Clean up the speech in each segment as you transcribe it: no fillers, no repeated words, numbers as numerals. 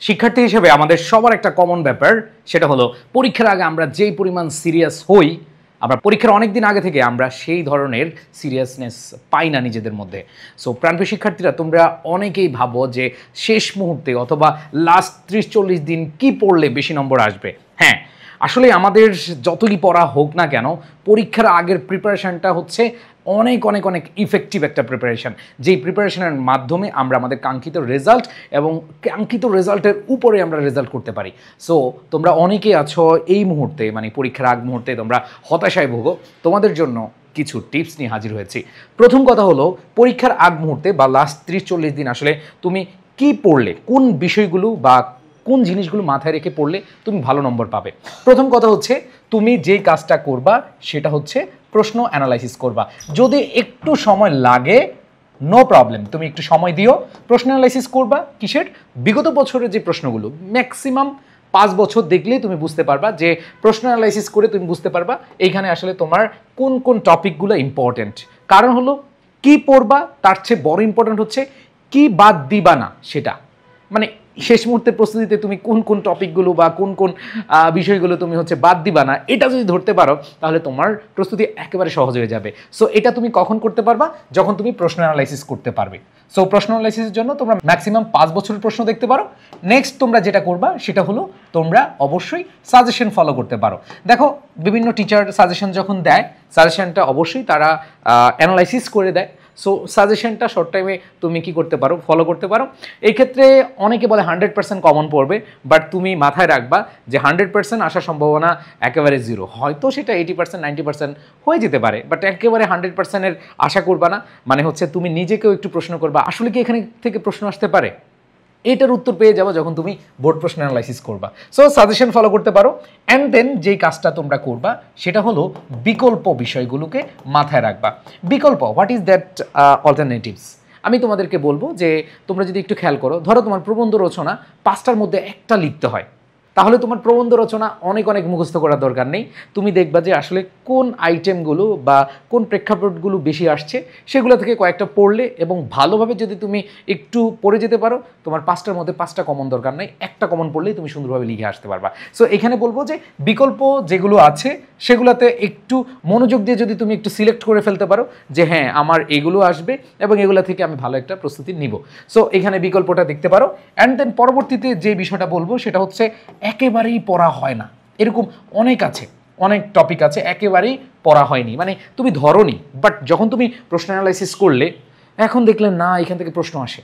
শিক্ষার্থী হিসেবে আমাদের সবার একটা কমন ব্যাপার, সেটা হলো পরীক্ষার আগে আমরা যেই পরিমাণ সিরিয়াস হই, আমরা পরীক্ষার অনেক দিন আগে থেকে আমরা সেই ধরনের সিরিয়াসনেস পাই না নিজেদের মধ্যে। সো প্রাণপ্রিয় শিক্ষার্থীরা, তোমরা অনেকেই ভাবো যে শেষ মুহূর্তে অথবা লাস্ট 30-40 দিন কি পড়লে বেশি নম্বর আসবে। হ্যাঁ, আসলে আমাদের যতই পড়া হোক না কেন, পরীক্ষার আগের প্রিপারেশানটা হচ্ছে অনেক অনেক অনেক ইফেক্টিভ একটা প্রিপারেশান, যেই প্রিপারেশনের মাধ্যমে আমরা আমাদের কাঙ্ক্ষিত রেজাল্ট এবং কাঙ্ক্ষিত রেজাল্টের উপরে আমরা রেজাল্ট করতে পারি। সো তোমরা অনেকেই আছো এই মুহূর্তে, মানে পরীক্ষার আগ মুহূর্তে তোমরা হতাশায় ভোগো। তোমাদের জন্য কিছু টিপস নিয়ে হাজির হয়েছি। প্রথম কথা হলো, পরীক্ষার আগ মুহূর্তে বা লাস্ট 30-40 দিন আসলে তুমি কি পড়লে, কোন বিষয়গুলো বা কোন জিনিসগুলো মাথায় রেখে পড়লে তুমি ভালো নম্বর পাবে। প্রথম কথা হচ্ছে, তুমি যেই কাজটা করবা সেটা হচ্ছে প্রশ্ন অ্যানালাইসিস করবা। যদি একটু সময় লাগে, নো প্রবলেম, তুমি একটু সময় দিও, প্রশ্ন অ্যানালাইসিস করবা। কিসের? বিগত বছরের যে প্রশ্নগুলো, ম্যাক্সিমাম 5 বছর দেখলেই তুমি বুঝতে পারবা যে প্রশ্ন অ্যানালাইসিস করে তুমি বুঝতে পারবা এইখানে আসলে তোমার কোন কোন টপিকগুলো ইম্পর্টেন্ট। কারণ হলো, কি পড়বা তার চেয়ে বড় ইম্পর্টেন্ট হচ্ছে কি বাদ দিবা না সেটা। মানে শেষ মুহূর্তে প্রস্তুতিতে তুমি কোন কোন টপিকগুলো বা কোন কোন বিষয়গুলো তুমি হচ্ছে বাদ দিবা না, এটা যদি ধরতে পারো তাহলে তোমার প্রস্তুতি একেবারে সহজ হয়ে যাবে। সো এটা তুমি কখন করতে পারবা? যখন তুমি প্রশ্ন অ্যানালাইসিস করতে পারবে। সো প্রশ্ন অ্যানালাইসিসের জন্য তোমরা ম্যাক্সিমাম 5 বছরের প্রশ্ন দেখতে পারো। নেক্সট তোমরা যেটা করবা সেটা হলো, তোমরা অবশ্যই সাজেশন ফলো করতে পারো। দেখো, বিভিন্ন টিচার সাজেশন যখন দেয়, সাজেশনটা অবশ্যই তারা অ্যানালাইসিস করে দেয়। সো সাজেশনটা শর্ট টাইমে তুমি কি করতে পারো, ফলো করতে পারো। এই ক্ষেত্রে অনেকে বলে 100% কমন পড়বে, বাট তুমি মাথায় রাখবা যে 100% আসার সম্ভাবনা একেবারে জিরো। হয়তো সেটা 80% 90% হয়ে যেতে পারে, বাট একেবারে 100%-এর আশা করবা না। মানে হচ্ছে তুমি নিজেকেও একটু প্রশ্ন করবা, আসলে কি এখানে থেকে প্রশ্ন আসতে পারে। এটার উত্তর পেয়ে যাবো যখন তুমি বোর্ড প্রশ্ন অ্যানালাইসিস করবা। সো সাজেশন ফলো করতে পারো। অ্যান্ড দেন যেই কাজটা তোমরা করবা সেটা হলো বিকল্প বিষয়গুলোকে মাথায় রাখবা। বিকল্প, হোয়াট ইজ দ্যাট অল্টারনেটিভস? আমি তোমাদেরকে বলবো যে তোমরা যদি একটু খেয়াল করো, ধরো তোমার প্রবন্ধ রচনা 5টার মধ্যে একটা লিখতে হয়, তাহলে তোমার প্রবন্ধ রচনা অনেক অনেক মুখস্থ করার দরকার নেই। তুমি দেখবা যে আসলে কোন আইটেমগুলো বা কোন প্রেক্ষাপটগুলো বেশি আসছে, সেগুলো থেকে কয়েকটা পড়লে এবং ভালোভাবে যদি তুমি একটু পড়ে যেতে পারো, তোমার 5টার মধ্যে 5টা কমন দরকার নেই, একটা কমন পড়লেই তুমি সুন্দরভাবে লিখে আসতে পারবা। সো এখানে বলবো যে বিকল্প যেগুলো আছে সেগুলোতে একটু মনোযোগ দিয়ে যদি তুমি একটু সিলেক্ট করে ফেলতে পারো যে হ্যাঁ, আমার এগুলো আসবে এবং এগুলো থেকে আমি ভালো একটা প্রস্তুতি নিব। সো এখানে বিকল্পটা দেখতে পারো। অ্যান্ড দেন পরবর্তীতে যে বিষয়টা বলবো সেটা হচ্ছে, একেবারেই পড়া হয় না এরকম অনেক আছে, অনেক টপিক আছে একেবারেই পড়া হয়নি, মানে তুমি ধরোনি, বাট যখন তুমি প্রশ্ন অ্যানালাইসিস করলে এখন দেখলে না এখান থেকে প্রশ্ন আসে,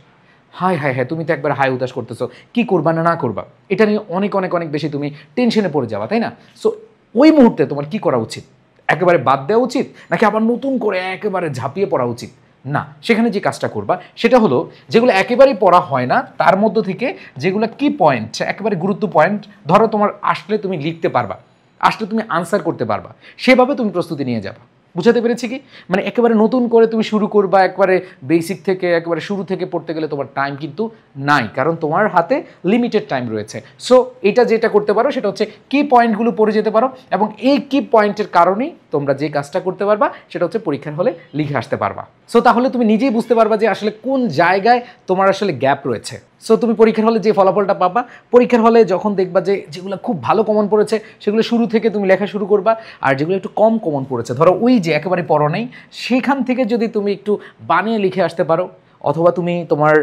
হায় হায় হ্যাঁ, তুমি তো একবার হাই উদাস করতেছো, কি করবা না না করবা, এটা নিয়ে অনেক অনেক অনেক বেশি তুমি টেনশনে পড়ে যাবা, তাই না? সো ওই মুহূর্তে তোমার কি করা উচিত? একেবারে বাদ দেওয়া উচিত, নাকি আবার নতুন করে একেবারে ঝাঁপিয়ে পড়া উচিত? না, সেখানে যে কাজটা করবা সেটা হলো, যেগুলো একেবারেই পড়া হয় না তার মধ্য থেকে যেগুলো কি পয়েন্ট, একেবারে গুরুত্ব পয়েন্ট, ধরো তোমার আসলে তুমি লিখতে পারবা, আসলে তুমি আনসার করতে পারবা, সেভাবে তুমি প্রস্তুতি নিয়ে যাবা। বুঝাতে পেরেছি কি? মানে একেবারে নতুন করে তুমি শুরু করবা, একবারে বেসিক থেকে একেবারে শুরু থেকে পড়তে গেলে তোমার টাইম কিন্তু নাই, কারণ তোমার হাতে লিমিটেড টাইম রয়েছে। সো এটা যেটা করতে পারো সেটা হচ্ছে কি পয়েন্টগুলো পড়ে যেতে পারো, এবং এই কি পয়েন্টের কারণেই তোমরা যে কাজটা করতে পারবা সেটা হচ্ছে পরীক্ষার হলে লিখে আসতে পারবা। সো তাহলে তুমি নিজেই বুঝতে পারবা যে আসলে কোন জায়গায় তোমার আসলে গ্যাপ রয়েছে। সো তুমি পরীক্ষার হলে যে ফলাফলটা পাবা, পরীক্ষার হলে যখন দেখবা যে যেগুলো খুব ভালো কমন পড়েছে সেগুলো শুরু থেকে তুমি লেখা শুরু করবা, আর যেগুলো একটু কম কমন পড়েছে, ধরো ওই যে একেবারে পড়ো নেই, সেখান থেকে যদি তুমি একটু বানিয়ে লিখে আসতে পারো, অথবা তুমি তোমার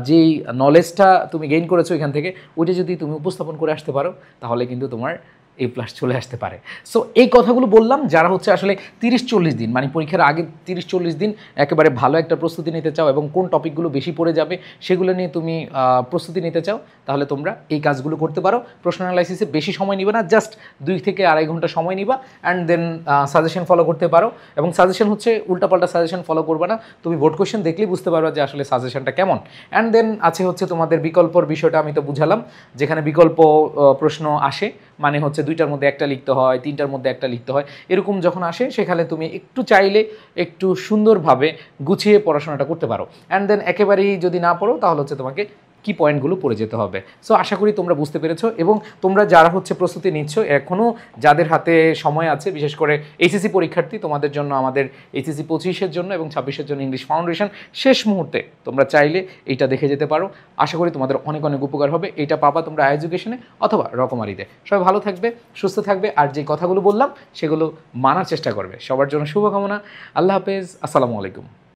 যেই নলেজটা তুমি গেইন করেছো এখান থেকে ওইটা যদি তুমি উপস্থাপন করে আসতে পারো, তাহলে কিন্তু তোমার A+ চলে আসতে পারে। সো এই কথাগুলো বললাম যারা হচ্ছে আসলে 30-40 দিন, মানে পরীক্ষার আগে 30-40 দিন একেবারে ভালো একটা প্রস্তুতি নিতে চাও এবং কোন টপিকগুলো বেশি পড়ে যাবে সেগুলো নিয়ে তুমি প্রস্তুতি নিতে চাও, তাহলে তোমরা এই কাজগুলো করতে পারো। প্রশ্ন অ্যানালাইসিসে বেশি সময় নিবে না, জাস্ট 2 থেকে আড়াই ঘন্টা সময় নিবা। অ্যান্ড দেন সাজেশন ফলো করতে পারো, এবং সাজেশন হচ্ছে উল্টাপাল্টা সাজেশন ফলো করবে না, তুমি বোর্ড কোয়েশ্চেন দেখলেই বুঝতে পারবা যে আসলে সাজেশনটা কেমন। অ্যান্ড দেন আছে হচ্ছে তোমাদের বিকল্পর বিষয়টা আমি তো বুঝালাম, যেখানে বিকল্প প্রশ্ন আসে, মানে হচ্ছে 2টার মধ্যে একটা লিখতে হয়, 3টার মধ্যে একটা লিখতে হয়, এরকম যখন আসে সেখানে তুমি একটু চাইলে একটু সুন্দরভাবে গুছিয়ে পড়াশোনাটা করতে পারো। অ্যান্ড দেন একেবারেই যদি না পড়ো তাহলে হচ্ছে তোমাকে কি পয়েন্টগুলো পড়ে যেতে হবে। সো আশা করি তোমরা বুঝতে পেরেছো, এবং তোমরা যারা হচ্ছে প্রস্তুতি নিচ্ছ, এখনও যাদের হাতে সময় আছে, বিশেষ করে এইচএসসি পরীক্ষার্থী, তোমাদের জন্য আমাদের এইচএসসি 25-এর জন্য এবং 26-এর জন্য ইংলিশ ফাউন্ডেশন শেষ মুহূর্তে তোমরা চাইলে এইটা দেখে যেতে পারো। আশা করি তোমাদের অনেক অনেক উপকার হবে। এটা পাবা তোমরা এডুকেশনে অথবা রকমারিতে। সবাই ভালো থাকবে, সুস্থ থাকবে, আর যে কথাগুলো বললাম সেগুলো মানার চেষ্টা করবে। সবার জন্য শুভকামনা। আল্লাহ হাফেজ, আসসালামু আলাইকুম।